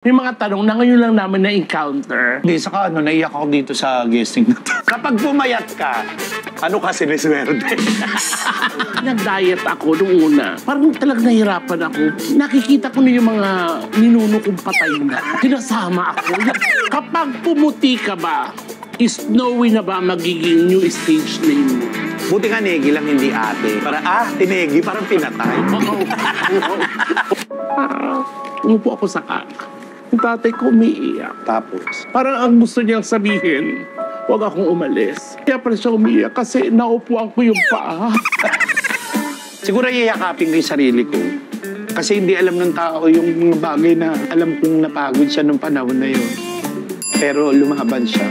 May mga tanong na ngayon lang namin na-encounter. Hindi, saka naiyak ako dito sa guesting na to. Kapag pumayat ka, ano ka siniswerte? Nag-diet ako nung una. Parang talagang nahirapan ako. Nakikita ko na yung mga ninuno kong patay na. Kinasama ako. Kapag pumuti ka ba, Snowy na ba magiging new stage name mo? Buti nga Negi lang, hindi ate. Para, tinegi, parang pinatay. Umupo ako sa kaka. Yung tatay ko umiiyak. Tapos? Parang ang gusto niyang sabihin, huwag akong umalis. Kaya pala siya umiiyak kasi naupuan ko yung paa. Siguro yayakapin ko yung sarili ko. Kasi hindi alam ng tao yung mga bagay na alam kong napagod siya nung panahon na yun. Pero lumaban siya.